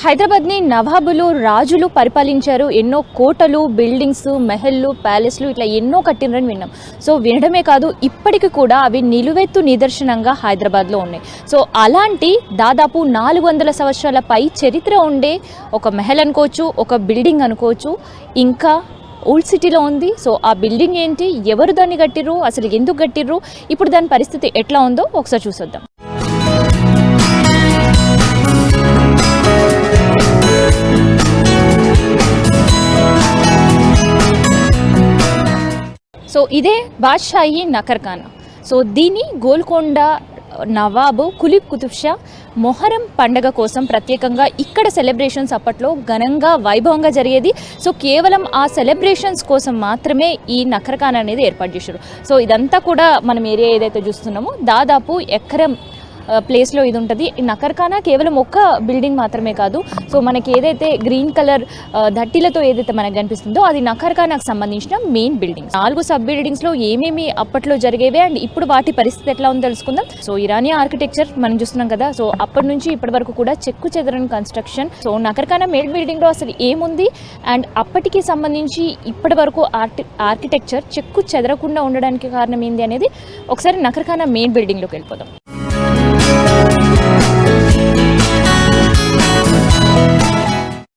హైదరాబాద్ని నవాబులు రాజులు పరిపాలించారు. ఎన్నో కోటలు, బిల్డింగ్స్, మెహల్లు, ప్యాలెస్లు ఇట్లా ఎన్నో కట్టినరని విన్నాం. సో వినడమే కాదు, ఇప్పటికి కూడా అవి నిలువెత్తు నిదర్శనంగా హైదరాబాద్లో ఉన్నాయి. సో అలాంటి దాదాపు 400 సంవత్సరాల పై చరిత్ర ఉండే ఒక మెహల్ అనుకోవచ్చు, ఒక బిల్డింగ్ అనుకోవచ్చు, ఇంకా ఓల్డ్ సిటీలో ఉంది. సో ఆ బిల్డింగ్ ఏంటి, ఎవరు దాన్ని కట్టిర్రు, అసలు ఎందుకు కట్టిర్రు, ఇప్పుడు దాని పరిస్థితి ఎట్లా ఉందో ఒకసారి చూసొద్దాం. సో ఇదే బాద్షాహీ నఖర్ఖానా. సో దీన్ని గోల్కొండ నవాబు కులీబ్ కుతుబ్ షా మొహరం పండగ కోసం ప్రత్యేకంగా ఇక్కడ సెలబ్రేషన్స్ అప్పట్లో ఘనంగా వైభవంగా జరిగేది. సో కేవలం ఆ సెలబ్రేషన్స్ కోసం మాత్రమే ఈ నఖర్ఖానా అనేది ఏర్పాటు చేశారు. సో ఇదంతా కూడా మనం ఏరియా ఏదైతే చూస్తున్నామో దాదాపు ఎకరం ప్లేస్లో ఇది ఉంటుంది. ఈ నఖర్ఖానా కేవలం ఒక్క బిల్డింగ్ మాత్రమే కాదు. సో మనకి ఏదైతే గ్రీన్ కలర్ దట్టిలతో ఏదైతే మనకు కనిపిస్తుందో అది నఖర్ఖానాకు సంబంధించిన మెయిన్ బిల్డింగ్. 4 సబ్ బిల్డింగ్స్లో ఏమేమి అప్పట్లో జరిగేవి అండ్ ఇప్పుడు వాటి పరిస్థితి ఎట్లా ఉందో తెలుసుకుందాం. సో ఇరానీ ఆర్కిటెక్చర్ మనం చూస్తున్నాం కదా. సో అప్పటి నుంచి ఇప్పటి వరకు కూడా చెక్కు చెదరని కన్స్ట్రక్షన్. సో నఖర్ఖానా మెయిన్ బిల్డింగ్లో అసలు ఏముంది అండ్ అప్పటికి సంబంధించి ఇప్పటి వరకు ఆర్కిటెక్చర్ చెక్కు చెదరకుండా ఉండడానికి కారణం ఏంది అనేది ఒకసారి నఖర్ఖానా మెయిన్ బిల్డింగ్లోకి వెళ్ళిపోదాం.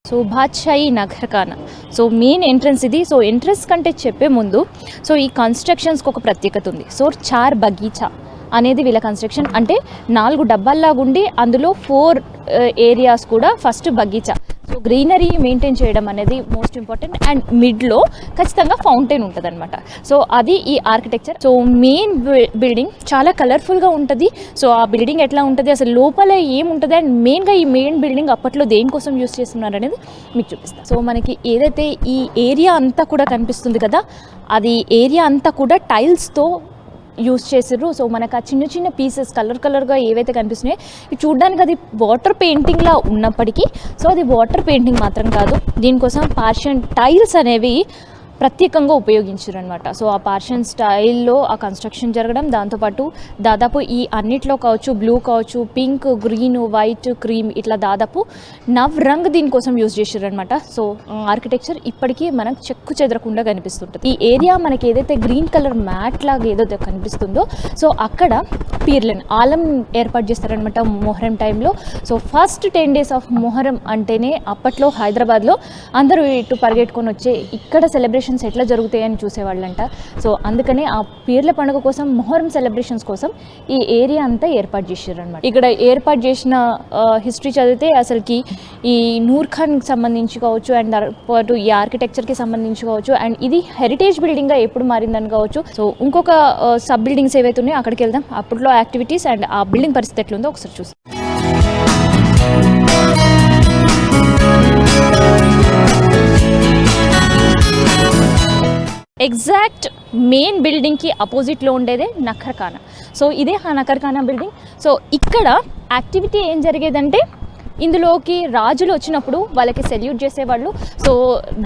సో బాద్షాహీ నఖర్ఖానా. సో మెయిన్ ఎంట్రన్స్ ఇది. సో ఎంట్రన్స్ కంటే చెప్పే ముందు సో ఈ కన్స్ట్రక్షన్స్కి ఒక ప్రత్యేకత ఉంది. సో 4 బగీచా అనేది వీళ్ళ కన్స్ట్రక్షన్. అంటే 4 డబ్బాల్లాగా ఉండి అందులో 4 ఏరియాస్ కూడా first Bagicha. So greenery maintain చేయడం అనేది మోస్ట్ ఇంపార్టెంట్. అండ్ మిడ్లో ఖచ్చితంగా ఫౌంటైన్ ఉంటుంది అనమాట. సో అది ఈ ఆర్కిటెక్చర్. సో మెయిన్ బిల్డింగ్ చాలా కలర్ఫుల్గా ఉంటుంది. సో ఆ బిల్డింగ్ ఎట్లా ఉంటుంది, అసలు లోపల ఏముంటుంది అండ్ మెయిన్గా ఈ మెయిన్ బిల్డింగ్ అప్పట్లో దేనికోసం యూస్ చేస్తున్నారు అనేది మీకు చూపిస్తాను. సో మనకి ఏదైతే ఈ ఏరియా అంతా కూడా కనిపిస్తుంది కదా, అది ఏరియా అంతా కూడా టైల్స్తో యూస్ చేసిర్రు. సో మనకు ఆ చిన్న చిన్న పీసెస్ కలర్గా ఏవైతే కనిపిస్తున్నాయో ఇవి చూడడానికి అది వాటర్ పెయింటింగ్లా ఉన్నప్పటికీ సో అది వాటర్ పెయింటింగ్ మాత్రం కాదు. దీనికోసం పార్షియన్ టైల్స్ అనేవి ప్రత్యేకంగా ఉపయోగించారు అనమాట. సో ఆ పార్షియన్ స్టైల్లో ఆ కన్స్ట్రక్షన్ జరగడం, దాంతోపాటు దాదాపు ఈ అన్నిట్లో కావచ్చు, బ్లూ కావచ్చు, పింక్, గ్రీన్, వైట్, క్రీమ్ ఇట్లా దాదాపు 9 రంగు దీనికోసం యూజ్ చేశారు అనమాట. సో ఆర్కిటెక్చర్ ఇప్పటికీ మనకు చెక్కు చెదరకుండా కనిపిస్తుంటుంది. ఈ ఏరియా మనకి ఏదైతే గ్రీన్ కలర్ మ్యాట్ లాగా ఏదైతే కనిపిస్తుందో సో అక్కడ పీర్లను ఆలం ఏర్పాటు చేస్తారనమాట మొహరం టైంలో. So first 10 days of Muharram అంటేనే అప్పట్లో హైదరాబాద్లో అందరూ ఇటు పరిగెట్టుకొని వచ్చే ఇక్కడ సెలబ్రేషన్స్ ఎట్లా జరుగుతాయని చూసేవాళ్ళంట. సో అందుకనే ఆ పీర్ల పండుగ కోసం మొహరం సెలబ్రేషన్స్ కోసం ఈ ఏరియా అంతా ఏర్పాటు చేశారు అనమాట. ఇక్కడ ఏర్పాటు చేసిన హిస్టరీ చదివితే అసలుకి ఈ నూర్ ఖాన్కి సంబంధించి కావచ్చు అండ్ పాటు ఈ ఆర్కిటెక్చర్కి సంబంధించి కావచ్చు అండ్ ఇది హెరిటేజ్ బిల్డింగ్గా ఎప్పుడు మారిందని కావచ్చు. సో ఇంకొక సబ్ బిల్డింగ్స్ ఏవైతే ఉన్నాయో అక్కడికి వెళ్దాం. అప్పట్లో యాక్టివిటీస్ అండ్ ఆ బిల్డింగ్ పరిస్థితి ఎట్లుందో ఒకసారి చూస్తాం. ఎగ్జాక్ట్ మెయిన్ బిల్డింగ్కి అపోజిట్లో ఉండేదే నఖర్ఖానా. సో ఇదే ఆ నఖర్ఖానా బిల్డింగ్. సో ఇక్కడ యాక్టివిటీ ఏం జరిగేదంటే ఇందులోకి రాజులు వచ్చినప్పుడు వాళ్ళకి సెల్యూట్ చేసేవాళ్ళు. సో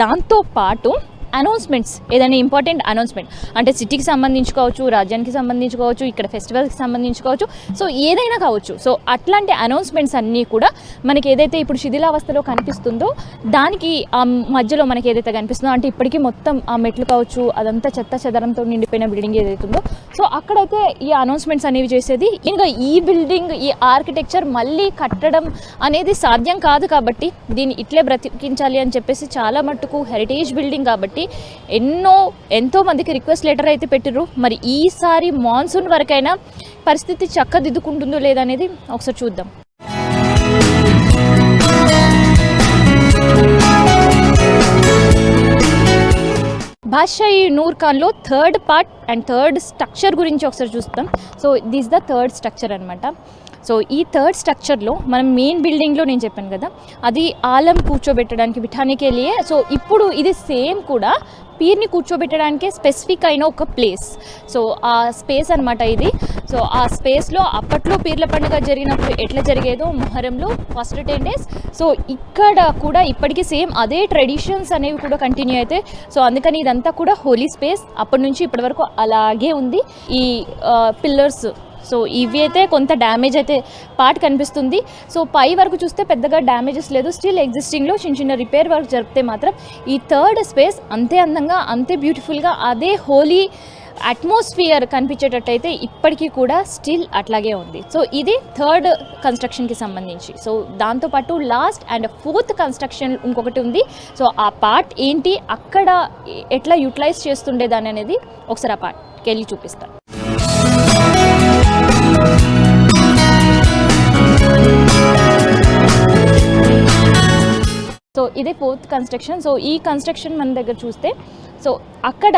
దాంతోపాటు అనౌన్స్మెంట్స్, ఏదైనా ఇంపార్టెంట్ అనౌన్స్మెంట్ అంటే సిటీకి సంబంధించుకోవచ్చు, రాజ్యానికి సంబంధించుకోవచ్చు, ఇక్కడ ఫెస్టివల్కి సంబంధించుకోవచ్చు, సో ఏదైనా కావచ్చు. సో అట్లాంటి అనౌన్స్మెంట్స్ అన్నీ కూడా మనకి ఏదైతే ఇప్పుడు శిథిలావస్థలో కనిపిస్తుందో దానికి ఆ మధ్యలో మనకి ఏదైతే కనిపిస్తుందో అంటే ఇప్పటికీ మొత్తం ఆ మెట్లు కావచ్చు అదంతా చెత్త చెదరంతో నిండిపోయిన బిల్డింగ్ ఏదైతే ఉందో సో అక్కడైతే ఈ అనౌన్స్మెంట్స్ అనేవి చేసేది. ఇంకా ఈ బిల్డింగ్ ఈ ఆర్కిటెక్చర్ మళ్ళీ కట్టడం అనేది సాధ్యం కాదు కాబట్టి దీన్ని ఇట్లే బ్రతికించాలి అని చెప్పేసి చాలా మట్టుకు హెరిటేజ్ బిల్డింగ్ కాబట్టి ఎంతో మందికి రిక్వెస్ట్ లెటర్ అయితే పెట్టిర్రు. మరి ఈసారి మాన్సూన్ వరకైనా పరిస్థితి చక్కదిద్దుకుంటుందో లేదనేది ఒకసారి చూద్దాం. బాద్షాహీ నూర్ ఖాన్లో 3rd part and 3rd structure గురించి ఒకసారి చూస్తాం. So this the 3rd structure అనమాట. సో ఈ 3rd స్ట్రక్చర్లో మనం మెయిన్ బిల్డింగ్లో నేను చెప్పాను కదా అది ఆలం కూర్చోబెట్టడానికి బిఠానికి వెళ్ళియే. సో ఇప్పుడు ఇది సేమ్ కూడా పీర్ని కూర్చోబెట్టడానికి స్పెసిఫిక్ అయిన ఒక ప్లేస్. సో ఆ స్పేస్ అనమాట ఇది. సో ఆ స్పేస్లో అప్పట్లో పీర్ల పండుగ జరిగినప్పుడు ఎట్లా జరిగేదో మొహరంలో ఫస్ట్ 10 days సో ఇక్కడ కూడా ఇప్పటికీ సేమ్ అదే ట్రెడిషన్స్ అనేవి కూడా కంటిన్యూ అవుతాయి. సో అందుకని ఇదంతా కూడా హోలీ స్పేస్ అప్పటి నుంచి ఇప్పటి వరకు అలాగే ఉంది. ఈ పిల్లర్స్ సో ఇవి అయితే కొంత డ్యామేజ్ అయితే పార్ట్ కనిపిస్తుంది. సో పై వరకు చూస్తే పెద్దగా డ్యామేజెస్ లేదు, స్టిల్ ఎగ్జిస్టింగ్లో చిన్న చిన్న రిపేర్ వర్క్ జరిపితే మాత్రం ఈ థర్డ్ స్పేస్ అంతే అందంగా అంతే బ్యూటిఫుల్గా అదే హోలీ అట్మాస్ఫియర్ కనిపించేటట్టయితే ఇప్పటికీ కూడా స్టిల్ అట్లాగే ఉంది. సో ఇది థర్డ్ కన్స్ట్రక్షన్కి సంబంధించి. సో దాంతోపాటు లాస్ట్ అండ్ ఫోర్త్ కన్స్ట్రక్షన్ ఇంకొకటి ఉంది. సో ఆ పార్ట్ ఏంటి, అక్కడ ఎట్లా యూటిలైజ్ చేస్తుండేదాన్ని అనేది ఒకసారి ఆ పార్ట్కి వెళ్ళి చూపిస్తాను. సో ఇదే ఫోర్త్ కన్స్ట్రక్షన్. సో ఈ కన్స్ట్రక్షన్ మన దగ్గర చూస్తే సో అక్కడ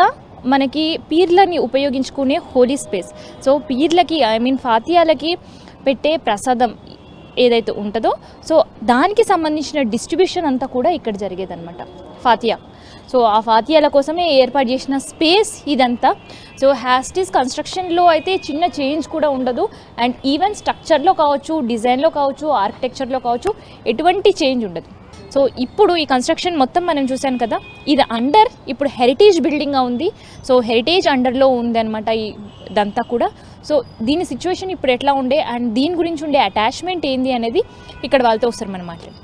మనకి పీర్లని ఉపయోగించుకునే హోలీ స్పేస్. సో పీర్లకి ఫాతియాలకి పెట్టే ప్రసాదం ఏదైతే ఉంటుందో సో దానికి సంబంధించిన డిస్ట్రిబ్యూషన్ అంతా కూడా ఇక్కడ జరిగేదన్నమాట ఫాతియా. సో ఆ ఫాతియాల కోసమే ఏర్పాటు చేసిన స్పేస్ ఇదంతా. సో హ్యాస్టీస్ కన్స్ట్రక్షన్లో అయితే చిన్న చేంజ్ కూడా ఉండదు, అండ్ ఈవెన్ స్ట్రక్చర్లో కావచ్చు, డిజైన్లో కావచ్చు, ఆర్కిటెక్చర్లో కావచ్చు ఎటువంటి చేంజ్ ఉండదు. సో ఇప్పుడు ఈ కన్స్ట్రక్షన్ మొత్తం మనం చూసాను కదా, ఇది అండర్ ఇప్పుడు హెరిటేజ్ బిల్డింగ్గా ఉంది. సో హెరిటేజ్ అండర్లో ఉంది అనమాట ఇదంతా కూడా. సో దీని సిచ్యువేషన్ ఇప్పుడు ఎట్లా ఉండే అండ్ దీని గురించి ఉండే అటాచ్మెంట్ ఏంది అనేది ఇక్కడ వాళ్ళతో ఒకసారి మనం మాట్లాడదాం.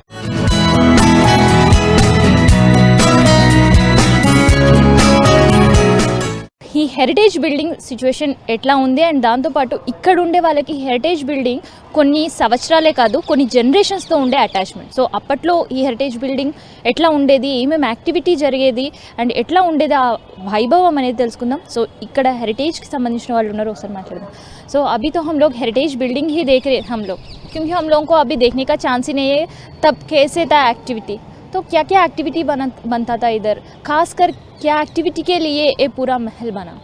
ఈ హెరిటేజ్ బిల్డింగ్ సిచ్యువేషన్ ఎట్లా ఉంది అండ్ దాంతోపాటు ఇక్కడ ఉండే వాళ్ళకి హెరిటేజ్ బిల్డింగ్ కొన్ని సంవత్సరాలే కాదు కొన్ని జనరేషన్స్తో ఉండే అటాచ్మెంట్. సో అప్పట్లో ఈ హెరిటేజ్ బిల్డింగ్ ఎట్లా ఉండేది, ఏమేమి యాక్టివిటీ జరిగేది అండ్ ఎట్లా ఉండేది ఆ వైభవం అనేది తెలుసుకుందాం. సో ఇక్కడ హెరిటేజ్కి సంబంధించిన వాళ్ళు ఉన్నారు, ఒకసారి మాట్లాడదాం. సో अभी तो हम लोग हेरिटेज बिल्डिंग ही देख रहे हम लोग, क्योंकि हम लोगों को अभी देखने का चांस ही नहीं है तब कैसे था एक्टिविटी. तो क्या क्या एक्टिविटी बनता था इधर, खासकर क्या एक्टिविटी के लिए ये पूरा महल बना?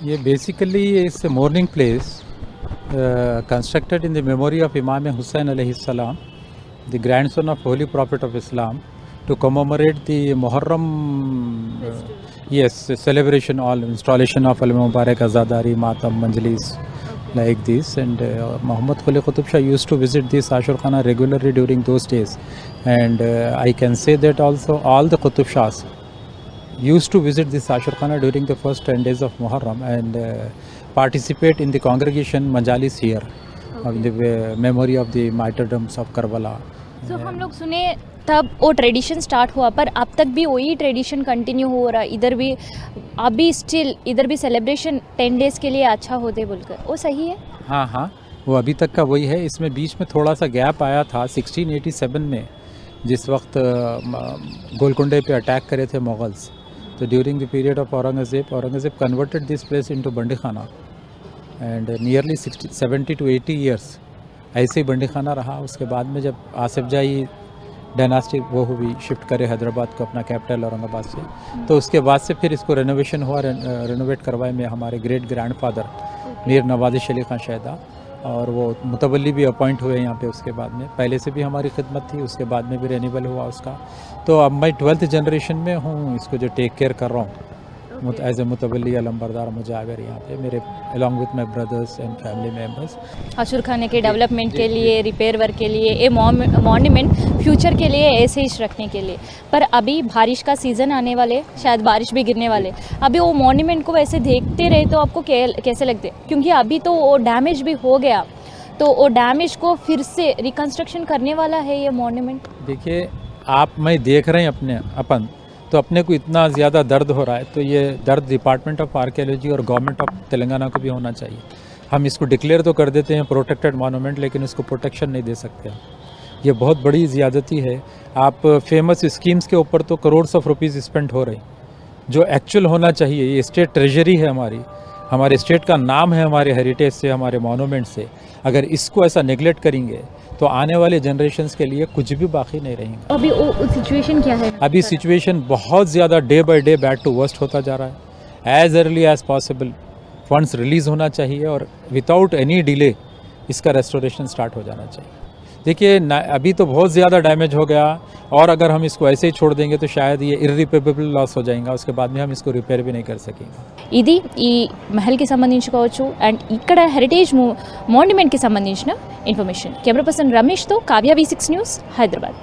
ये बेसिकली इस morning place constructed in the memory of इमाम हुसैन अलैहिस्सलाम, the grandson of holy prophet of Islam, to commemorate the Muharram celebration, all installation of Al-Mubarak Azadari, Matam, Majlis, like this. And Muhammad Quli Qutub Shah used to visit this Ashur Khana regularly during those days. And I can say that also all the Qutub Shahs used to visit this Ashur Khana during the first 10 days of Muharram and participate in the congregation Majalis here, of the memory of the martyrdoms of Karbala. So हम लोग सुने तब वो tradition start हुआ, पर अब तक भी वही ट्रेडिशन कंटिन्यू हो रहा है इधर भी, अभी स्टिल इधर भी सेलिब्रेशन 10 डेज़ के लिए अच्छा होते बोलकर, वो सही है? हाँ हाँ, वो अभी तक का वही है. इसमें बीच में थोड़ा सा गैप आया था 1687 में, जिस वक्त गोलकुंडे पे अटैक करे थे मुगल्स. तो during the period of Aurangzeb converted this place into बंदी खाना एंड नियरली 70 to 80 ईयर्स ऐसे ही बंदी खाना रहा. उसके बाद में जब आसिफ जाही डायनास्टी वो हुई, शिफ्ट करे हैदराबाद को अपना कैपिटल औरंगाबाद से, तो उसके बाद से फिर इसको रेनोवेशन हुआ. रेनोवेट करवाए में हमारे ग्रेट ग्रैंडफादर मीर नवाज़िश अली खान शहदा, और वो मुतवल्ली भी अपॉइंट हुए यहाँ पे. उसके बाद में पहले से भी हमारी खिदमत थी, उसके बाद में भी रेन्यूअल हुआ उसका. तो अब मैं 12th जनरेशन में हूँ, इसको जो टेक केयर कर रहा हूँ एज ए मुतवल्ली अलम्बरदार मुजावर यहाँ पे, मेरे along with my brothers and family members. आशुर खाने के डेवलपमेंट के लिए, रिपेयर वर्क के लिए, ये मॉन्यूमेंट फ्यूचर के लिए ऐसे ही रखने के लिए. पर अभी बारिश का सीज़न आने वाले, शायद बारिश भी गिरने वाले, अभी वो मॉन्यूमेंट को वैसे देखते रहे तो आपको कैसे लगते? क्योंकि अभी तो वो डैमेज भी हो गया, तो वो डैमेज को फिर से रिकन्स्ट्रक्शन करने वाला है ये मॉन्यूमेंट. देखिए आप, मैं देख रहे हैं अपन तो अपने को इतना ज़्यादा दर्द हो रहा है, तो ये दर्द डिपार्टमेंट ऑफ आर्कियोलॉजी और गवर्नमेंट ऑफ तेलंगाना को भी होना चाहिए. हम इसको डिक्लेयर तो कर देते हैं प्रोटेक्टेड मॉन्यूमेंट, लेकिन इसको प्रोटेक्शन नहीं दे सकते. ये बहुत बड़ी ज़्यादती है. आप फेमस स्कीम्स के ऊपर तो करोड़ ऑफ रुपीज़ स्पेंड हो रहे, जो एक्चुअल होना चाहिए. ये स्टेट ट्रेजरी है हमारे स्टेट का नाम है, हमारे हेरिटेज से, हमारे मॉन्यूमेंट से. अगर इसको ऐसा नेगलेक्ट करेंगे तो आने वाले जनरेशंस के लिए कुछ भी बाकी नहीं रहेंगे. अभी सिचुएशन क्या है? अभी सिचुएशन बहुत ज़्यादा day by day bad to worst होता जा रहा है. As early as possible funds release होना चाहिए और विदाउट एनी डिले इसका रेस्टोरेशन स्टार्ट हो जाना चाहिए. देखिए अभी तो बहुत ज़्यादा डैमेज हो गया, और अगर हम इसको ऐसे ही छोड़ देंगे तो शायद ये इर्रिपेरेबल लॉस हो जाएगा. उसके बाद में हम इसको रिपेयर भी नहीं कर सकेंगे. ఇది ఈ మహల్కి సంబంధించుకోవచ్చు అండ్ ఇక్కడ హెరిటేజ్ మాన్యుమెంట్కి సంబంధించిన ఇన్ఫర్మేషన్. కెమెరా పర్సన్ రమేష్తో కావ్య V6 న్యూస్, హైదరాబాద్.